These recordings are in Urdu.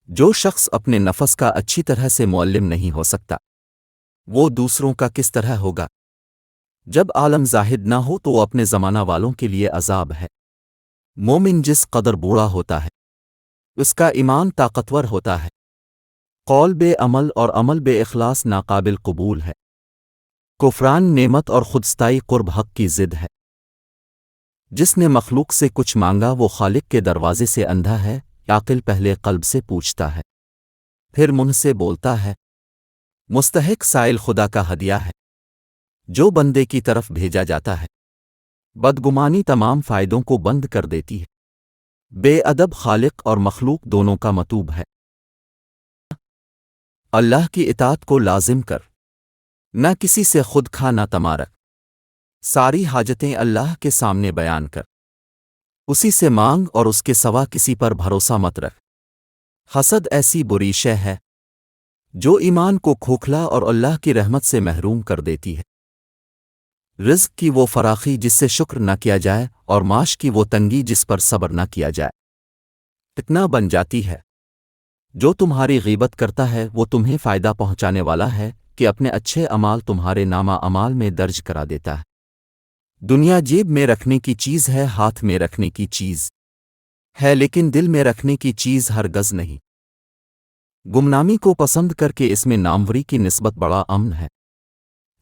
جو شخص اپنے نفس کا اچھی طرح سے معلم نہیں ہو سکتا وہ دوسروں کا کس طرح ہوگا؟ جب عالم زاہد نہ ہو تو وہ اپنے زمانہ والوں کے لیے عذاب ہے۔ مومن جس قدر بوڑھا ہوتا ہے اس کا ایمان طاقتور ہوتا ہے۔ قول بے عمل اور عمل بے اخلاص ناقابل قبول ہے۔ کفران نعمت اور خودستائی قرب حق کی ضد ہے۔ جس نے مخلوق سے کچھ مانگا وہ خالق کے دروازے سے اندھا ہے۔ عاقل پہلے قلب سے پوچھتا ہے پھر منہ سے بولتا ہے۔ مستحق سائل خدا کا ہدیہ ہے جو بندے کی طرف بھیجا جاتا ہے۔ بدگمانی تمام فائدوں کو بند کر دیتی ہے۔ بے ادب خالق اور مخلوق دونوں کا مطلوب ہے۔ اللہ کی اطاعت کو لازم کر، نہ کسی سے خود کھا نہ تمارک۔ ساری حاجتیں اللہ کے سامنے بیان کر، اسی سے مانگ اور اس کے سوا کسی پر بھروسہ مت رکھ۔ حسد ایسی بری شے ہے جو ایمان کو کھوکھلا اور اللہ کی رحمت سے محروم کر دیتی ہے۔ رزق کی وہ فراخی جس سے شکر نہ کیا جائے اور معاش کی وہ تنگی جس پر صبر نہ کیا جائے۔ فتنہ بن جاتی ہے۔ جو تمہاری غیبت کرتا ہے وہ تمہیں فائدہ پہنچانے والا ہے کہ اپنے اچھے اعمال تمہارے نامہ اعمال میں درج کرا دیتا ہے۔ دنیا جیب میں رکھنے کی چیز ہے، ہاتھ میں رکھنے کی چیز ہے، لیکن دل میں رکھنے کی چیز ہرگز نہیں۔ گمنامی کو پسند کر کے اس میں ناموری کی نسبت بڑا امن ہے۔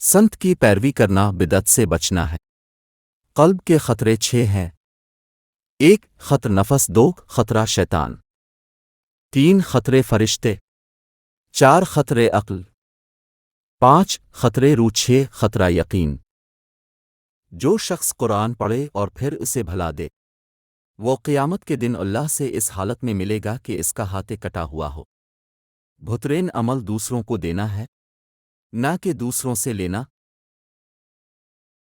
سنت کی پیروی کرنا بدعت سے بچنا ہے۔ قلب کے خطرے 6 ہیں۔ 1 خطر نفس، 2 خطرہ شیطان، 3 خطرے فرشتے، 4 خطرے عقل، 5 خطرے روح، 6 خطرہ یقین۔ جو شخص قرآن پڑھے اور پھر اسے بھلا دے وہ قیامت کے دن اللہ سے اس حالت میں ملے گا کہ اس کا ہاتھ کٹا ہوا ہو۔ بہترین عمل دوسروں کو دینا ہے، نہ کہ دوسروں سے لینا۔